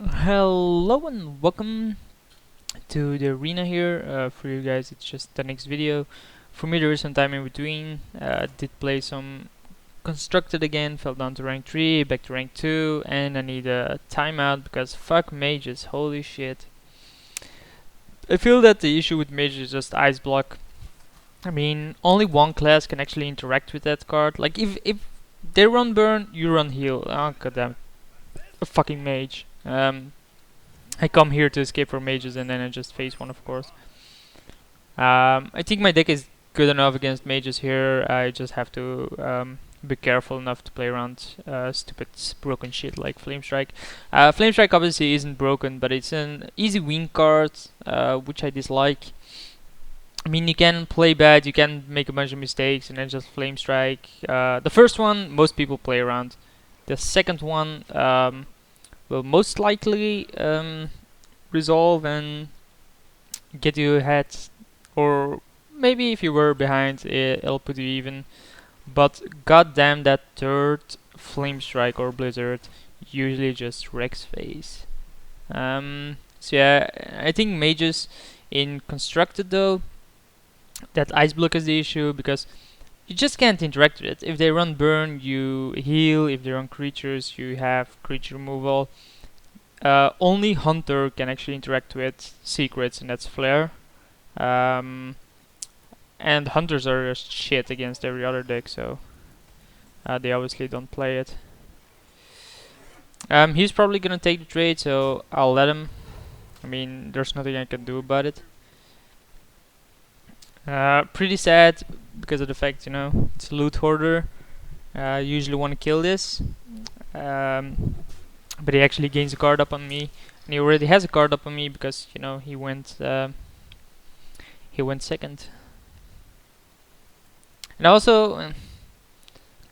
Hello and welcome to the arena here. For you guys, it's just the next video. For me, there is some time in between. Did play some constructed again, fell down to rank 3, back to rank 2, and I need a timeout because fuck mages, holy shit. I feel that the issue with mages is just ice block. I mean, only one class can actually interact with that card. Like, if they run burn, you run heal. Oh, goddamn. A fucking mage. I come here to escape from mages and then I just face one, of course. I think my deck is good enough against mages here. I just have to be careful enough to play around stupid broken shit like Flame Strike. Flame Strike obviously isn't broken, but it's an easy win card, which I dislike. I mean, you can play bad, you can make a bunch of mistakes and then just Flame Strike. The first one, most people play around. The second one will most likely resolve and get you ahead, or maybe if you were behind, it'll put you even. But goddamn, that third Flame Strike or Blizzard usually just wrecks face. So yeah, I think mages in constructed though, that ice block is the issue because you just can't interact with it. If they run burn, you heal. If they run creatures, you have creature removal. Only Hunter can actually interact with secrets, and that's Flare. Um, and Hunters are just shit against every other deck, so they obviously don't play it. He's probably gonna take the trade, so I'll let him. I mean, there's nothing I can do about it. Pretty sad because of the fact, it's a loot hoarder. Usually want to kill this. But he actually gains a card up on me, and he already has a card up on me because he went second. And also,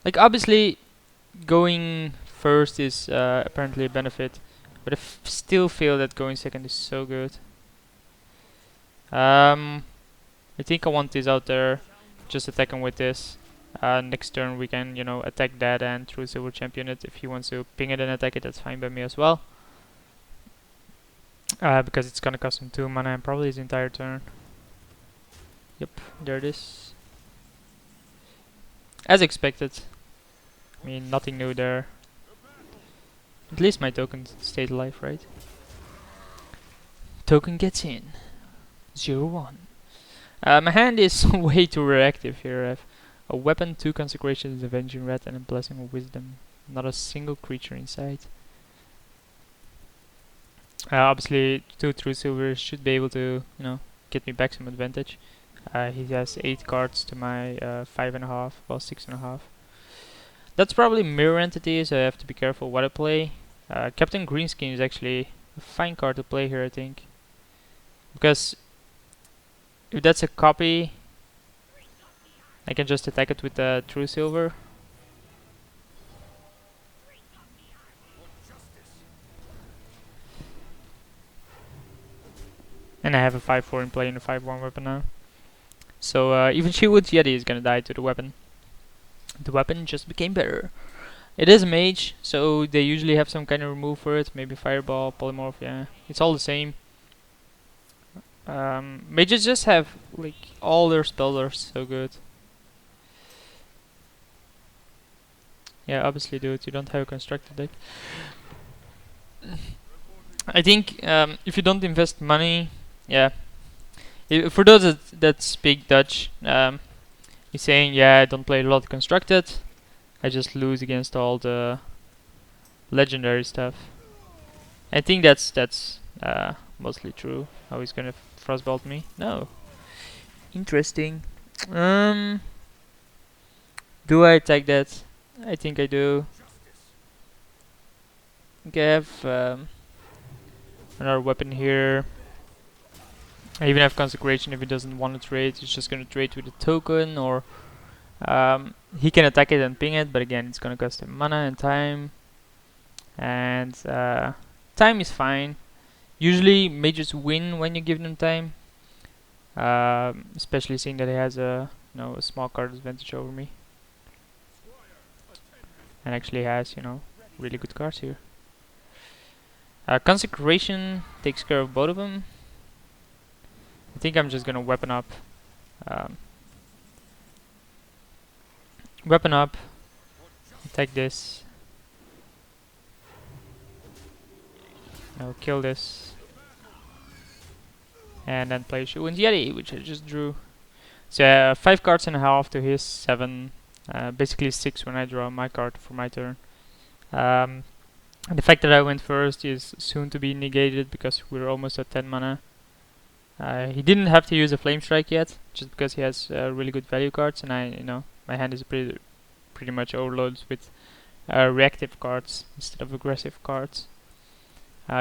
like obviously, going first is apparently a benefit, but I still feel that going second is so good. I think I want this out there, just attack him with this. Next turn we can, attack that and through Silver Champion it. If he wants to ping it and attack it, that's fine by me as well. Because it's gonna cost him 2 mana and probably his entire turn. Yep, there it is. As expected. I mean, nothing new there. At least my token stayed alive, right? Token gets in. 0-1. My hand is way too reactive here. I have a weapon, 2 consecrations, avenging rat, and a blessing of wisdom. Not a single creature inside. Obviously, 2 true silver should be able to, get me back some advantage. He has 8 cards to my 5.5, well 6.5. That's probably mirror entity, so I have to be careful what I play. Captain Greenskin is actually a fine card to play here, I think, because if that's a copy, I can just attack it with the true silver. And I have a 5-4 in play and a 5-1 weapon now. So even Shiwood's Yeti is gonna die to the weapon. The weapon just became better. It is a mage, so they usually have some kind of remove for it. Maybe Fireball, Polymorph, yeah. It's all the same. Mages just have, like, all their spells are so good. Yeah, obviously, dude, you don't have a constructed deck. I think if you don't invest money, yeah. For those that speak Dutch, he's saying, yeah, I don't play a lot constructed. I just lose against all the legendary stuff. I think that's mostly true. How he's gonna frostbolt me? No. Interesting. Do I attack that? I think I do. Okay, I have another weapon here. I even have consecration if he doesn't want to trade. He's just gonna trade with a token, or he can attack it and ping it, but again, it's gonna cost him mana and time. And time is fine. Usually, mages win when you give them time. Especially seeing that he has a small card advantage over me, and actually has really good cards here. Consecration takes care of both of them. I think I'm just gonna weapon up. Um, weapon up. Attack this. I'll kill this. And then play Shuin's Yeti, which I just drew. So 5 cards and a half to his 7. Basically 6 when I draw my card for my turn. And the fact that I went first is soon to be negated because we're almost at 10 mana. He didn't have to use a Flame Strike yet, just because he has really good value cards, and my hand is pretty much overloaded with reactive cards instead of aggressive cards.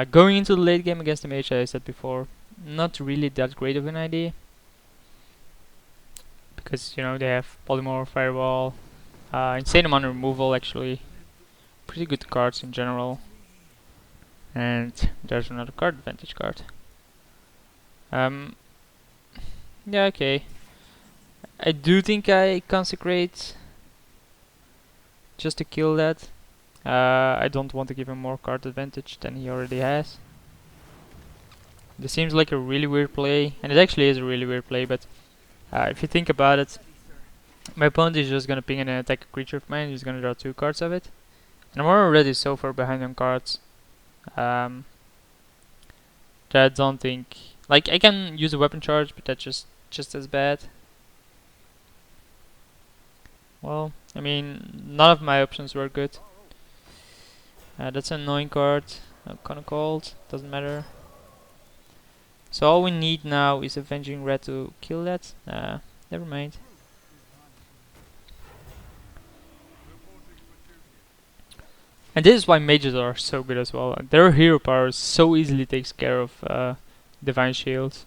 Going into the late game against the mage, as I said before, not really that great of an idea, because they have Polymorph, Fireball, insane amount of removal actually, pretty good cards in general, and there's another card advantage card. Yeah, okay. I do think I consecrate just to kill that. I don't want to give him more card advantage than he already has. This seems like a really weird play, and it actually is a really weird play, but if you think about it, my opponent is just gonna ping and attack a creature of mine, he's gonna draw 2 cards of it. And I'm already so far behind on cards that I don't think... Like, I can use a weapon charge, but that's just as bad. Well, I mean, none of my options were good. That's an annoying card. Kinda cold, doesn't matter. So all we need now is Avenging Red to kill that. Never mind. And this is why mages are so good as well. Their hero power so easily takes care of Divine Shields.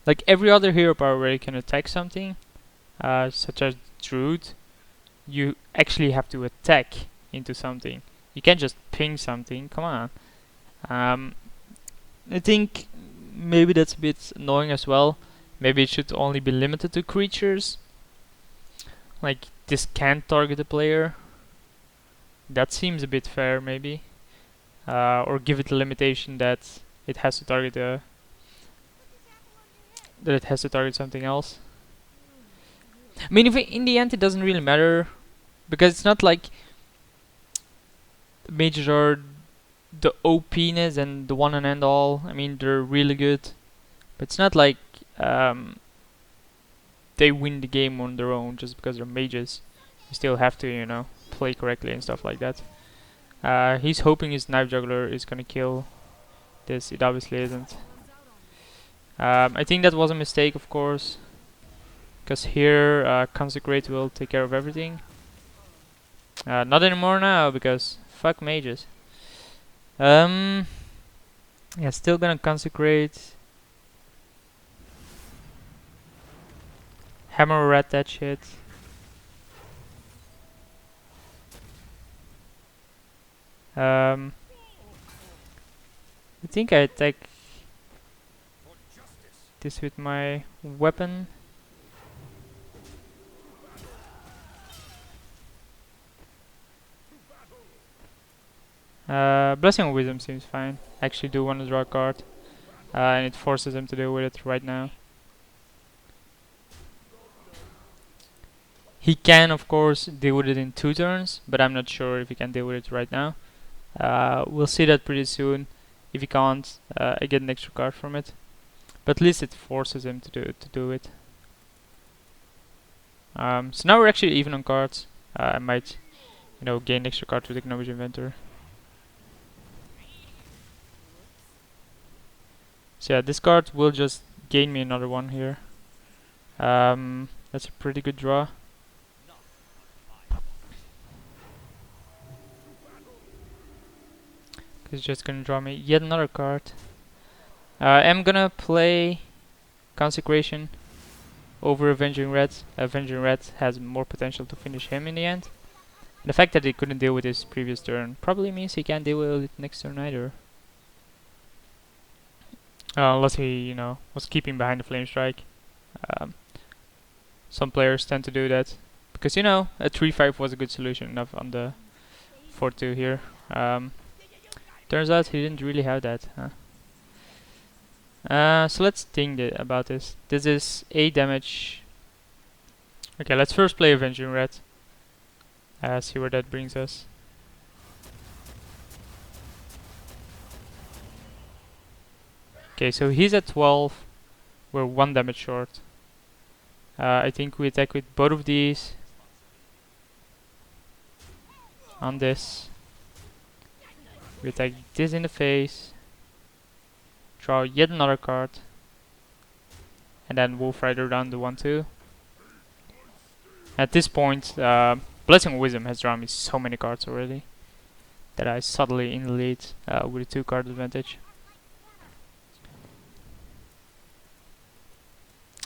Like every other hero power where you can attack something, such as Druid, you actually have to attack into something. You can't just ping something, come on. I think maybe that's a bit annoying as well. Maybe it should only be limited to creatures. Like, this can't target a player. That seems a bit fair, maybe. Or give it a limitation that it has to target something else. I mean, in the end it doesn't really matter, because it's not like mages are the OP-ness and the one and end all. I mean, they're really good, but it's not like they win the game on their own just because they're mages. You still have to, play correctly and stuff like that. He's hoping his Knife Juggler is gonna kill this. It obviously isn't. I think that was a mistake, of course, because here Consecrate will take care of everything. Not anymore now, because fuck mages. Yeah, still gonna Consecrate. Hammer Rat that shit. I think I attack this with my weapon. Blessing of Wisdom seems fine. I actually do want to draw a card, and it forces him to deal with it right now. He can, of course, deal with it in 2 turns, but I'm not sure if he can deal with it right now. We'll see that pretty soon. If he can't, I get an extra card from it. But at least it forces him to do it. So now we're actually even on cards. I might, gain extra cards with Acknowledge Inventor. So yeah, this card will just gain me another one here. That's a pretty good draw. He's just gonna draw me yet another card. I'm gonna play Consecration over Avenging Red. Avenging Red has more potential to finish him in the end. And the fact that he couldn't deal with his previous turn probably means he can't deal with it next turn either. Unless he, was keeping behind the Flame Strike. Some players tend to do that. Because, a 3-5 was a good solution enough on the 4-2 here. Turns out he didn't really have that, huh? So let's think about this. This is 8 damage. Okay, let's first play Avenging Red. See where that brings us. Okay, so he's at 12. We're 1 damage short. I think we attack with both of these. On this. We attack this in the face. Draw yet another card. And then Wolf Rider down to 1-2. At this point, Blessing of Wisdom has drawn me so many cards already that I subtly in the lead with a 2 card advantage.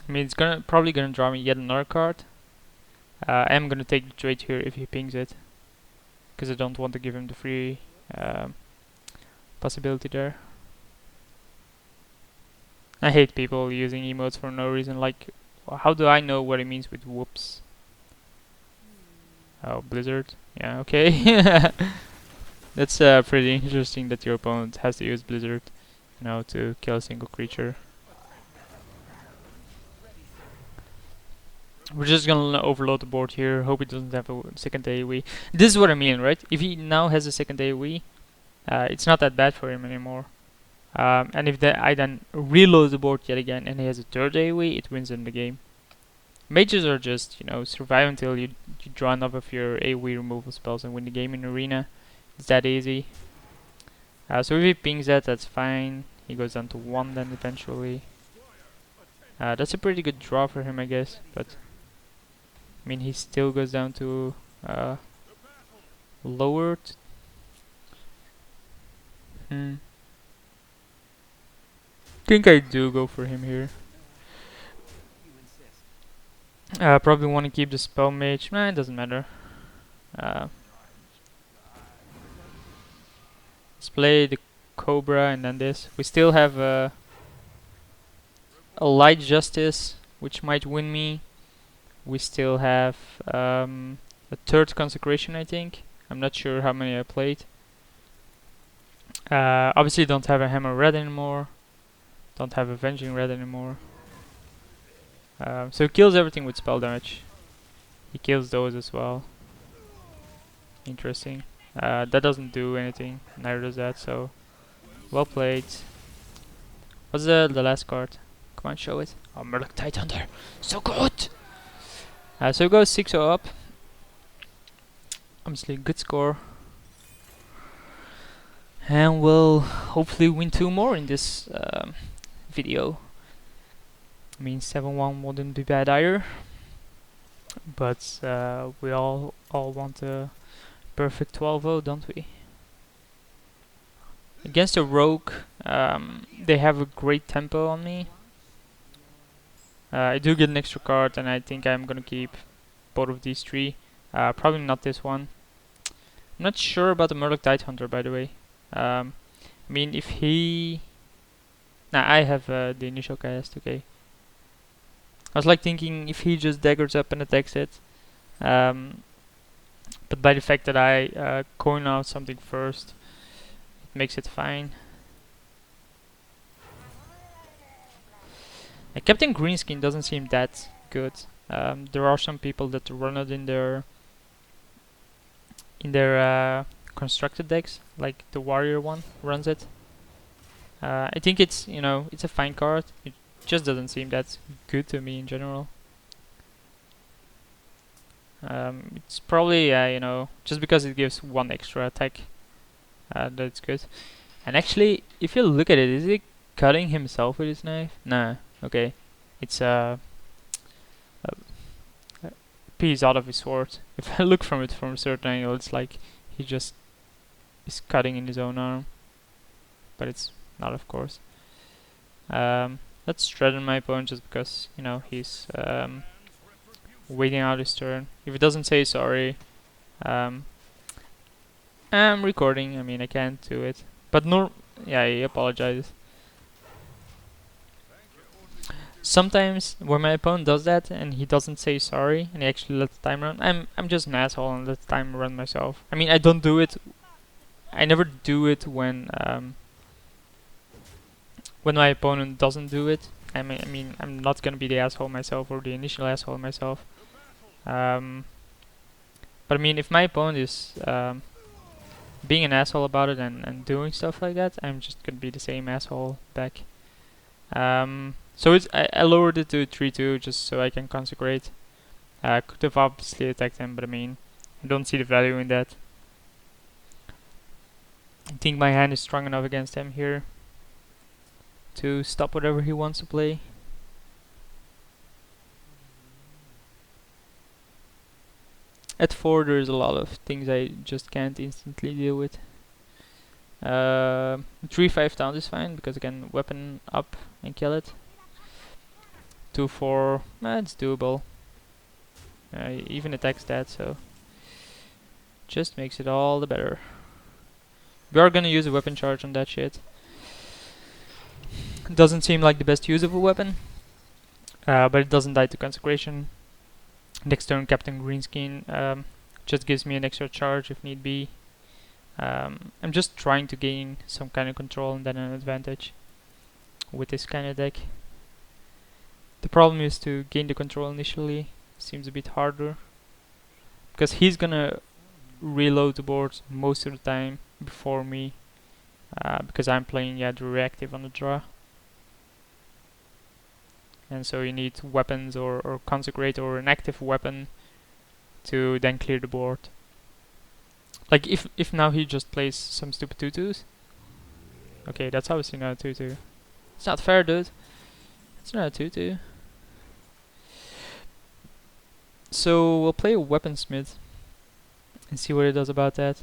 I mean, it's probably gonna draw me yet another card. I am gonna take the trade here if he pings it, because I don't want to give him the free possibility there. I hate people using emotes for no reason. Like, how do I know what it means with whoops? Oh, Blizzard. Yeah, okay. That's pretty interesting that your opponent has to use Blizzard, you know, to kill a single creature. We're just gonna overload the board here. Hope it doesn't have a second AoE. This is what I mean, right? If he now has a second AoE, it's not that bad for him anymore. And if I then reload the board yet again and he has a third AoE, it wins in the game. Mages are just, you know, survive until you draw enough of your AoE removal spells and win the game in Arena. It's that easy. So if he pings that, that's fine. He goes down to 1 then eventually. That's a pretty good draw for him, I guess. But I mean, he still goes down to lowered. Think I do go for him here. Probably want to keep the spell mage. Nah, it doesn't matter. Let's play the Cobra and then this. We still have a Light Justice, which might win me. We still have a third Consecration, I think. I'm not sure how many I played. Obviously don't have a Hammer Red anymore. Don't have Avenging Red anymore. So he kills everything with spell damage. He kills those as well. Interesting. That doesn't do anything. Neither does that, so well played. What's the last card? Come on, show it. Oh, Murloc Tidehunter. So good! So we go 6-0 up. Obviously a good score. And we'll hopefully win 2 more in this video. I mean, 7-1 wouldn't be bad either. But we all want a perfect 12-0, don't we? Against a rogue, they have a great tempo on me. I do get an extra card, and I think I'm gonna keep both of these 3. Probably not this one. I'm not sure about the Murloc Tidehunter, by the way. I mean, if he... Nah, I have the initial cast, okay. I was like thinking if he just daggers up and attacks it. But by the fact that I coin out something first, it makes it fine. Captain Greenskin doesn't seem that good. There are some people that run it in their constructed decks, like the warrior one runs it. I think it's, you know, it's a fine card. It just doesn't seem that good to me in general. It's probably you know, just because it gives 1 extra attack, that's good. And actually, if you look at it, is he cutting himself with his knife? Nah. Okay, it's a piece out of his sword. If I look from it from a certain angle, it's like he just is cutting in his own arm, but it's not, of course. Let's threaten my opponent just because, you know, he's waiting out his turn. If he doesn't say sorry, I'm recording. I mean, I can't do it, but yeah, he apologizes. Sometimes when my opponent does that and he doesn't say sorry and he actually lets the time run, I'm just an asshole and let the time run myself. I mean, I don't do it I never do it when my opponent doesn't do it. I mean, I'm not gonna be the asshole myself or the initial asshole myself. But I mean, if my opponent is being an asshole about it and doing stuff like that, I'm just gonna be the same asshole back. So I lowered it to 3-2 just so I can consecrate. Could have obviously attacked him, but I mean, I don't see the value in that. I think my hand is strong enough against him here to stop whatever he wants to play. At 4 there's a lot of things I just can't instantly deal with. 3-5 taunt is fine because I can weapon up and kill it. 2-4, it's doable. Even attacks that, so just makes it all the better. We are gonna use a weapon charge on that shit. Doesn't seem like the best use of a weapon, but it doesn't die to consecration. Next turn, Captain Greenskin just gives me an extra charge if need be. I'm just trying to gain some kind of control and then an advantage with this kind of deck. The problem is to gain the control initially. Seems a bit harder because he's gonna reload the board most of the time before me because I'm playing the reactive on the draw. And so you need weapons or consecrate or an active weapon to then clear the board. Like if now he just plays some stupid 2-2s. Okay, that's obviously not a 2-2. It's not fair, dude. It's not a 2-2. So we'll play a weaponsmith and see what it does about that.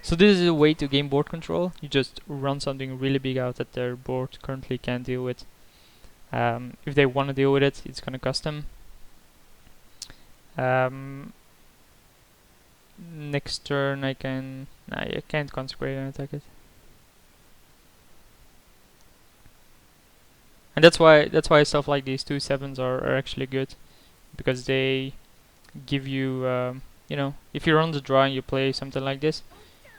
So this is a way to gain board control. You just run something really big out that their board currently can't deal with. If they want to deal with it, it's gonna cost them. Next turn I can... I can't consecrate and attack it. And that's why stuff like these 2-7s are actually good, because they give you, you know, if you're on the draw and you play something like this,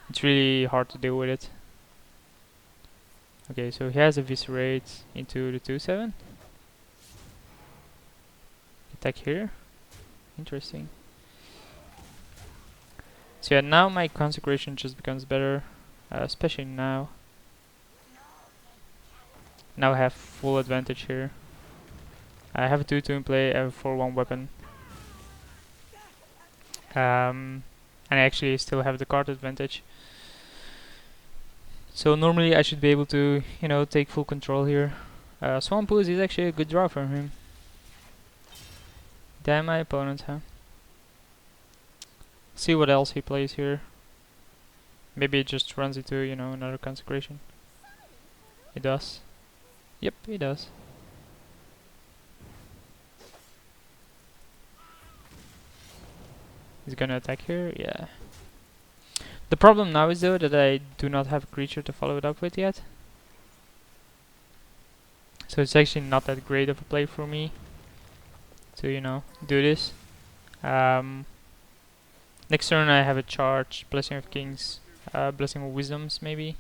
it's really hard to deal with it. Okay, so he has eviscerate into the 2-7. Attack here. Interesting. So yeah, now my consecration just becomes better, especially now. Now I have full advantage here. I have a 2-2 in play, I have a 4-1 weapon. And I actually still have the card advantage. So normally I should be able to, you know, take full control here. Swamp Ooze is actually a good draw from him. Damn my opponent, huh? See what else he plays here. Maybe it just runs into, you know, another consecration. It does. Yep, it does. He's gonna attack here, yeah. The problem now is though that I do not have a creature to follow it up with yet. So it's actually not that great of a play for me to, you know, do this. Next turn I have a charge, Blessing of Kings, Blessing of Wisdoms maybe.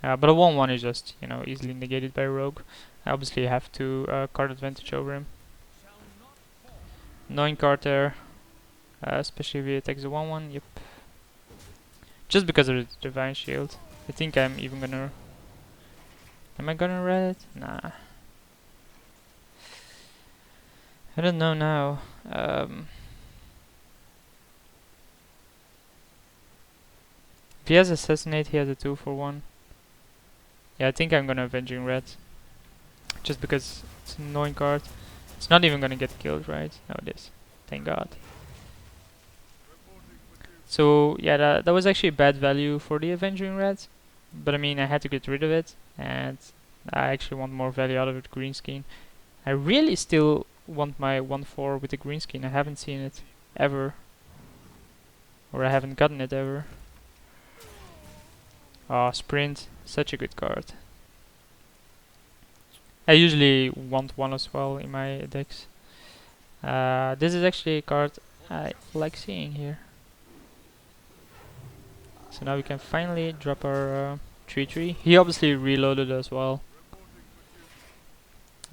But a 1-1 is just, you know, easily negated by Rogue. I obviously have to card advantage over him. Annoying card there, especially if he attacks a 1-1, yep. Just because of the Divine Shield. I think I'm even gonna... Am I gonna red it? Nah. I don't know now. If he has Assassinate, he has a 2-for-1. Yeah, I think I'm gonna Avenging Red. Just because it's an annoying card. It's not even gonna get killed, right? No, it is. Thank God. So yeah, that was actually a bad value for the Avenging Red. But I mean, I had to get rid of it. And I actually want more value out of it, green skin. I really still want my 1-4 with the green skin. I haven't seen it ever. Or I haven't gotten it ever. Oh, Sprint. Such a good card. I usually want one as well in my decks. This is actually a card I like seeing here. So now we can finally drop our 3-3. He obviously reloaded as well,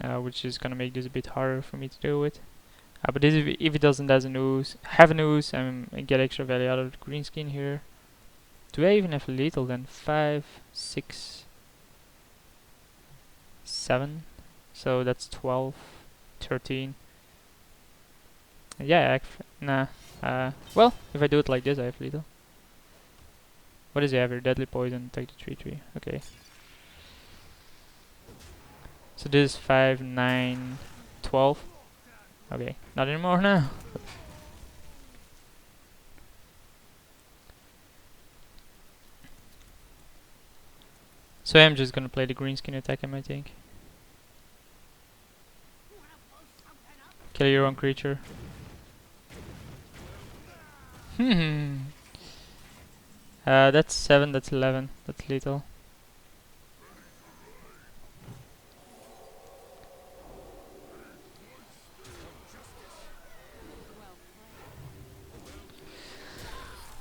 which is gonna make this a bit harder for me to deal with. But this, if he doesn't have an ooze, and get extra value out of the green skin here. Do I even have lethal then? 5, 6, 7. So that's 12, 13. Yeah, nah. Well, if I do it like this, I have lethal. What is he have here? Deadly poison, take the 3-3. Okay. So this is 5, 9, 12. Okay, not anymore now. So I'm just gonna play the green skin attack him, I think. Kill your own creature. That's 7, that's 11. That's lethal.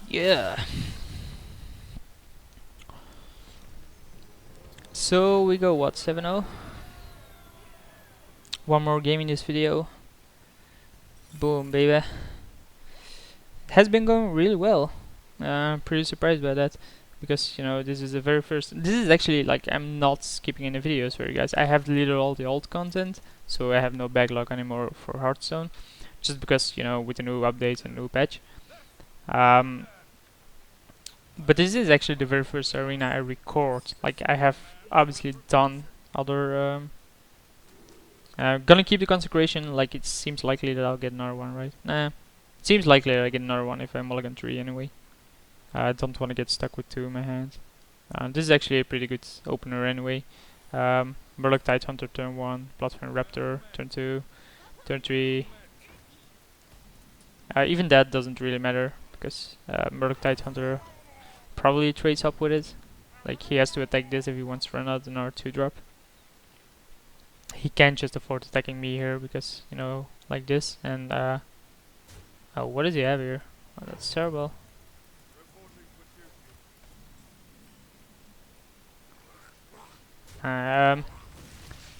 Yeah. So we go what, 7-0? One more game in this video. Boom, baby. It has been going really well. I'm pretty surprised by that, because you know this is the very first. This is actually like I'm not skipping any videos for you guys. I have deleted all the old content, so I have no backlog anymore for Hearthstone, just because you know with the new updates and new patch. But this is actually the very first arena I record. Like I have obviously done other. Gonna keep the consecration. Like it seems likely that I'll get another one, right? Nah, it seems likely that I get another one if I mulligan 3 anyway. I don't want to get stuck with 2 in my hand. This is actually a pretty good opener anyway. Murloc Tidehunter turn 1, Bloodfang Raptor turn 2, turn 3. Even that doesn't really matter because Murloc Tidehunter probably trades up with it. Like he has to attack this if he wants to run out another 2-drop. He can't just afford attacking me here because, you know, like this. And oh, what does he have here? Oh, that's terrible.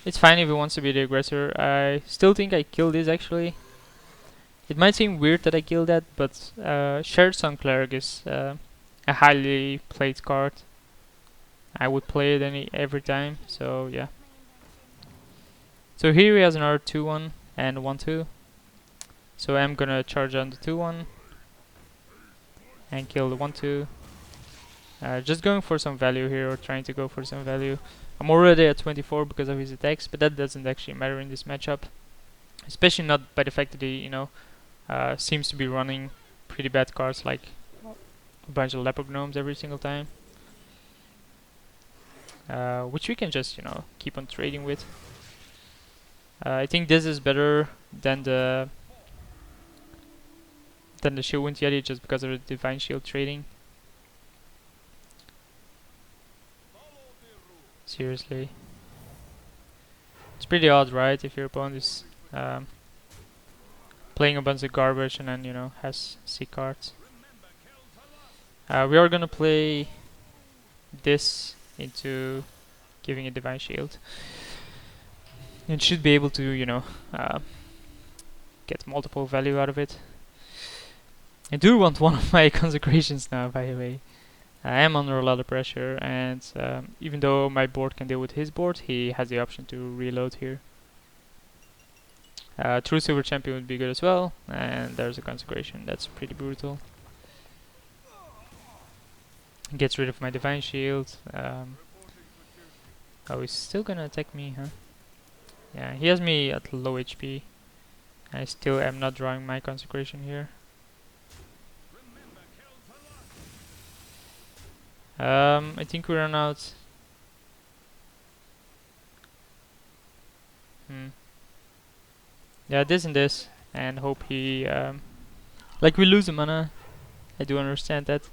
It's fine if he wants to be the aggressor. I still think I killed this actually. It might seem weird that I killed that, but Shared Sun Cleric is a highly played card. I would play it every time, so yeah. So here he has another 2-1 and 1-2. So I'm gonna charge on the 2-1 and kill the 1-2. Just going for some value here, or trying to go for some value. I'm already at 24 because of his attacks, but that doesn't actually matter in this matchup. Especially not by the fact that he, you know, seems to be running pretty bad cards like a bunch of leopard gnomes every single time. Which we can just, you know, keep on trading with. I think this is better than the Shield Wind Yeti just because of the Divine Shield trading. Seriously. It's pretty odd, right? If your opponent is playing a bunch of garbage and then, you know, has C cards. We are gonna play this into giving a Divine Shield. It should be able to, you know, get multiple value out of it. I do want one of my consecrations now, by the way. I am under a lot of pressure, and even though my board can deal with his board, he has the option to reload here. True Silver Champion would be good as well, and there's a consecration. That's pretty brutal. Gets rid of my Divine Shield. Oh, he's still gonna attack me, huh? Yeah, he has me at low HP. I still am not drawing my consecration here. I think we run out. Yeah, this and this, and hope he like we lose a mana. I do understand that.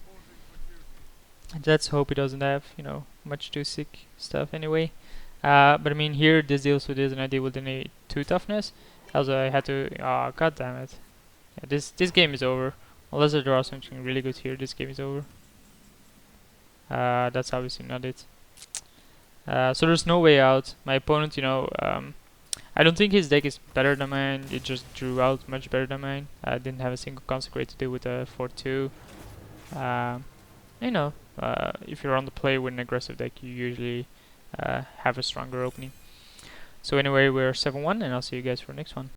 Let's hope he doesn't have, you know, much too sick stuff anyway. But I mean here this deals with this and I deal with an 2 toughness. Also I had to, oh god damn it. Yeah, this game is over. Unless I draw something really good here, this game is over. That's obviously not it. So there's no way out. My opponent, I don't think his deck is better than mine. It just drew out much better than mine. I didn't have a single consecrate to deal with a 4-2. Um, if you're on the play with an aggressive deck, you usually have a stronger opening. So anyway, we're 7-1, and I'll see you guys for the next one.